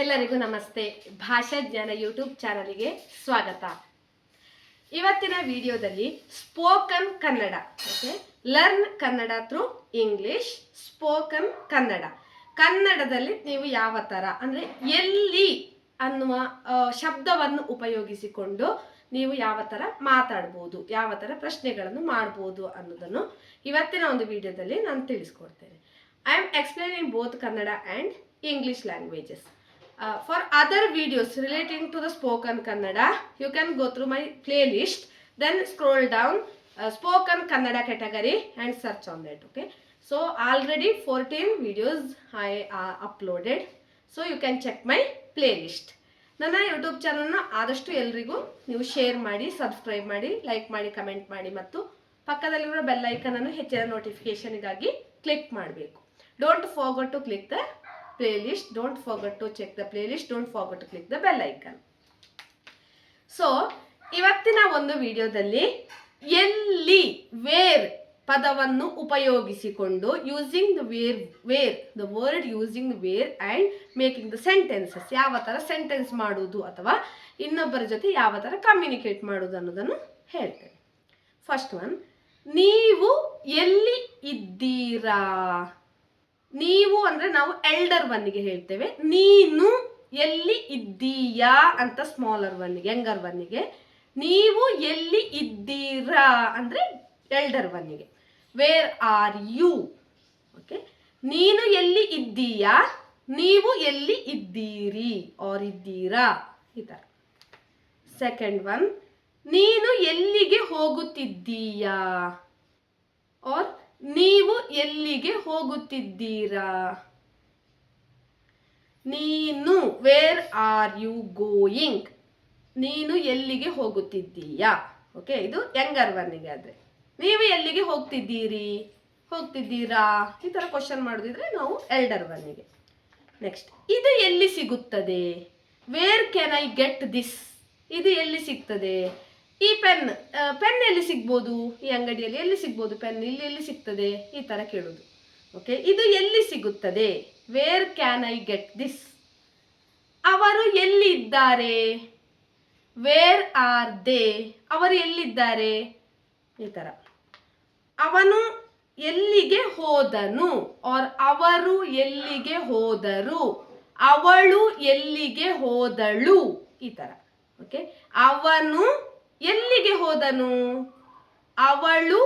ಎಲ್ಲರಿಗೂ ನಮಸ್ತೆ. ಭಾಷಾ ಜ್ಞಾನ ಯೂಟ್ಯೂಬ್ ಚಾನಲ್ಗೆ ಸ್ವಾಗತ. ಇವತ್ತಿನ ವಿಡಿಯೋದಲ್ಲಿ spoken Kannada, okay, learn Kannada through English. Spoken Kannada, ಕನ್ನಡದಲ್ಲಿ ನೀವು ಯಾವ ಥರ ಅಂದರೆ ಎಲ್ಲಿ ಅನ್ನುವ ಶಬ್ದವನ್ನು ಉಪಯೋಗಿಸಿಕೊಂಡು ನೀವು ಯಾವ ಥರ ಮಾತಾಡ್ಬೋದು, ಯಾವ ಥರ ಪ್ರಶ್ನೆಗಳನ್ನು ಮಾಡ್ಬೋದು ಅನ್ನೋದನ್ನು ಇವತ್ತಿನ ಒಂದು ವಿಡಿಯೋದಲ್ಲಿ ನಾನು ತಿಳಿಸ್ಕೊಡ್ತೇನೆ. I am explaining both Kannada and English languages. For other videos relating to the spoken Kannada, you can go through my playlist, then scroll down spoken Kannada category and search on that. Okay, so already 14 videos I uploaded, so you can check my playlist. ನನ್ನ YouTube ಚಾನಲ್ನ ಆದಷ್ಟು ಎಲ್ರಿಗೂ ನೀವು share ಮಾಡಿ, subscribe ಮಾಡಿ, like ಮಾಡಿ, comment ಮಾಡಿ ಮತ್ತು ಪಕ್ಕದಲ್ಲಿರೋ ಬೆಲ್ ಐಕನನ್ನು ಹೆಚ್ಚಿನ ನೋಟಿಫಿಕೇಶನ್ಗಾಗಿ ಕ್ಲಿಕ್ ಮಾಡಬೇಕು. Don't forget to click the playlist, don't forget to check the playlist, don't forget to click the bell icon. So ಇವತ್ತಿನ ಒಂದು ವಿಡಿಯೋದಲ್ಲಿ ಎಲ್ಲಿ, ವೇರ್ ಪದವನ್ನು ಉಪಯೋಗಿಸಿಕೊಂಡು using the the word using the where and making the sentences, ಯಾವ ಥರ sentence ಮಾಡುವುದು ಅಥವಾ ಇನ್ನೊಬ್ಬರ ಜೊತೆ ಯಾವ ಥರ ಕಮ್ಯುನಿಕೇಟ್ ಮಾಡುವುದು ಅನ್ನೋದನ್ನು ಹೇಳ್ತೇನೆ. ಫಸ್ಟ್ ಒನ್, ನೀವು ಎಲ್ಲಿ ಇದ್ದೀರಾ. ನೀವು ಅಂದರೆ ನಾವು ಎಲ್ಡರ್ ಒನ್ನಿಗೆ ಹೇಳ್ತೇವೆ. ನೀನು ಎಲ್ಲಿ ಇದ್ದೀಯಾ ಅಂತ ಸ್ಮಾಲರ್ ಒನ್ನಿಗೆ, ಯಂಗರ್ ಒನ್ನಿಗೆ. ನೀವು ಎಲ್ಲಿ ಇದ್ದೀರಾ ಅಂದರೆ ಎಲ್ಡರ್ ಒನ್ನಿಗೆ. Where are you. ಓಕೆ, ನೀನು ಎಲ್ಲಿ ಇದ್ದೀಯಾ, ನೀವು ಎಲ್ಲಿ ಇದ್ದೀರಿ ಆರ್ ಇದ್ದೀರಾ, ಈ ಥರ. ಸೆಕೆಂಡ್ ಒನ್, ನೀನು ಎಲ್ಲಿಗೆ ಹೋಗುತ್ತಿದ್ದೀಯಾ ಆರ್ ನೀವು ಎಲ್ಲಿಗೆ ಹೋಗುತ್ತಿದ್ದೀರಾ. ನೀನು, ವೇರ್ ಆರ್ ಯು ಗೋಯಿಂಗ್, ನೀನು ಎಲ್ಲಿಗೆ ಹೋಗುತ್ತಿದ್ದೀಯಾ. ಓಕೆ, ಇದು ಯಂಗರ್ ಒನ್ನಿಗೆ. ಆದರೆ ನೀವು ಎಲ್ಲಿಗೆ ಹೋಗ್ತಿದ್ದೀರಾ ಈ ಥರ ಕ್ವಶನ್ ಮಾಡೋದಿದ್ರೆ ನಾವು ಎಲ್ಡರ್ ಒನ್ನಿಗೆ. ನೆಕ್ಸ್ಟ್, ಇದು ಎಲ್ಲಿ ಸಿಗುತ್ತದೆ. Where can I get this, ಇದು ಎಲ್ಲಿ ಸಿಗ್ತದೆ. ಈ ಪೆನ್ ಎಲ್ಲಿ ಸಿಗ್ಬೋದು, ಈ ಅಂಗಡಿಯಲ್ಲಿ ಎಲ್ಲಿ ಸಿಗ್ಬೋದು ಪೆನ್, ಇಲ್ಲಿ ಎಲ್ಲಿ ಸಿಗ್ತದೆ, ಈ ಥರ ಕೇಳೋದು. ಓಕೆ, ಇದು ಎಲ್ಲಿ ಸಿಗುತ್ತದೆ. Where can I get this. ಅವರು ಎಲ್ಲಿ ಇದ್ದಾರೆ. ವೇರ್ ಆರ್ ದೇ, ಅವರು ಎಲ್ಲಿದ್ದಾರೆ, ಈ ಥರ. ಅವನು ಎಲ್ಲಿಗೆ ಹೋದನು ಆರ್ ಅವರು ಎಲ್ಲಿಗೆ ಹೋದರು. ಅವಳು ಎಲ್ಲಿಗೆ ಹೋದಳು, ಈ ಥರ. ಓಕೆ, ಅವನು ಎಲ್ಲಿಗೆ ಹೋದನು, ಅವಳು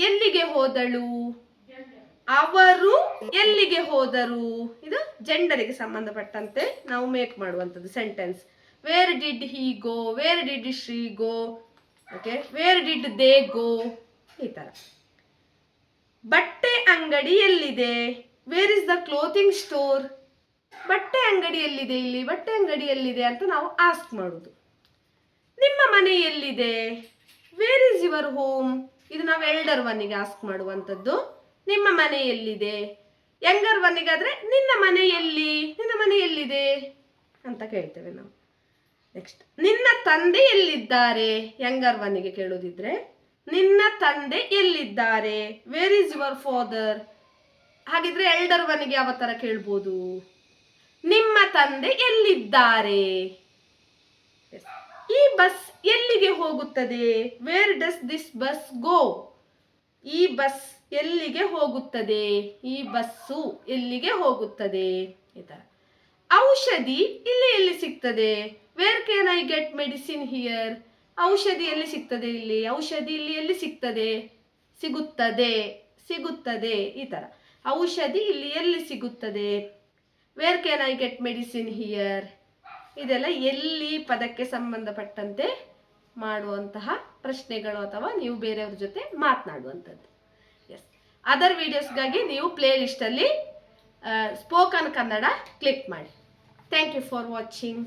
ಎಲ್ಲಿಗೆ ಹೋದಳು, ಅವರು ಎಲ್ಲಿಗೆ ಹೋದರು. ಇದು ಜೆಂಡರಿಗೆ ಸಂಬಂಧಪಟ್ಟಂತೆ ನಾವು ಮೇಕ್ ಮಾಡುವಂಥದ್ದು sentence. Where did he go, where did she go, okay, where did they go, ಈ ಥರ. ಬಟ್ಟೆ ಅಂಗಡಿ ಎಲ್ಲಿದೆ. Where is the clothing store. ಬಟ್ಟೆ ಅಂಗಡಿ ಎಲ್ಲಿದೆ, ಇಲ್ಲಿ ಬಟ್ಟೆ ಅಂಗಡಿ ಎಲ್ಲಿದೆ ಅಂತ ನಾವು ಆಸ್ಕ್ ಮಾಡೋದು. ನಿಮ್ಮ ಮನೆ ಎಲ್ಲಿದೆ. ವೇರ್ ಇಸ್ ಯುವರ್ ಹೋಮ್, ಇದು ನಾವು ಎಲ್ಡರ್ ಒನ್ನಿಗೆ ಆಸ್ಕ್ ಮಾಡುವಂಥದ್ದು. ನಿಮ್ಮ ಮನೆ ಎಲ್ಲಿದೆ. ಯಂಗರ್ ಒನ್ನಿಗಾದರೆ ನಿನ್ನ ಮನೆ ಎಲ್ಲಿದೆ ಅಂತ ಕೇಳ್ತೇವೆ ನಾವು. ನೆಕ್ಸ್ಟ್, ನಿನ್ನ ತಂದೆ ಎಲ್ಲಿದ್ದಾರೆ. ಯಂಗರ್ ಒನ್ನಿಗೆ ಕೇಳೋದಿದ್ರೆ ನಿನ್ನ ತಂದೆ ಎಲ್ಲಿದ್ದಾರೆ. Where is your father. ಹಾಗಿದ್ರೆ ಎಲ್ಡರ್ ಒನ್ನಿಗೆ ಯಾವ ಥರ ಕೇಳ್ಬೋದು. ನಿಮ್ಮ ತಂದೆ ಎಲ್ಲಿದ್ದಾರೆ. ಈ ಬಸ್ ಎಲ್ಲಿಗೆ ಹೋಗುತ್ತದೆ. ವೇರ್ ಡಸ್ ದಿಸ್ ಬಸ್ ಗೋ. ಈ ಬಸ್ ಎಲ್ಲಿಗೆ ಹೋಗುತ್ತದೆ, ಈ ಬಸ್ಸು ಎಲ್ಲಿಗೆ ಹೋಗುತ್ತದೆ, ಈ ಥರ. ಔಷಧಿ ಇಲ್ಲಿ ಎಲ್ಲಿ ಸಿಗ್ತದೆ. Where can I get medicine here. ಔಷಧಿ ಎಲ್ಲಿ ಸಿಗ್ತದೆ, ಇಲ್ಲಿ ಔಷಧಿ ಇಲ್ಲಿ ಎಲ್ಲಿ ಸಿಗ್ತದೆ, ಸಿಗುತ್ತದೆ, ಈ ಥರ. ಔಷಧಿ ಇಲ್ಲಿ ಎಲ್ಲಿ ಸಿಗುತ್ತದೆ. Where can I get medicine here. ಇದೆಲ್ಲ ಎಲ್ಲಿ ಪದಕ್ಕೆ ಸಂಬಂಧಪಟ್ಟಂತೆ ಮಾಡುವಂತಹ ಪ್ರಶ್ನೆಗಳು ಅಥವಾ ನೀವು ಬೇರೆಯವ್ರ ಜೊತೆ ಮಾತನಾಡುವಂಥದ್ದು. ಎಸ್, ಅದರ್ ವಿಡಿಯೋಸ್ಗಾಗಿ ನೀವು ಪ್ಲೇಲಿಸ್ಟಲ್ಲಿ ಸ್ಪೋಕನ್ ಕನ್ನಡ ಕ್ಲಿಕ್ ಮಾಡಿ. Thank you for watching.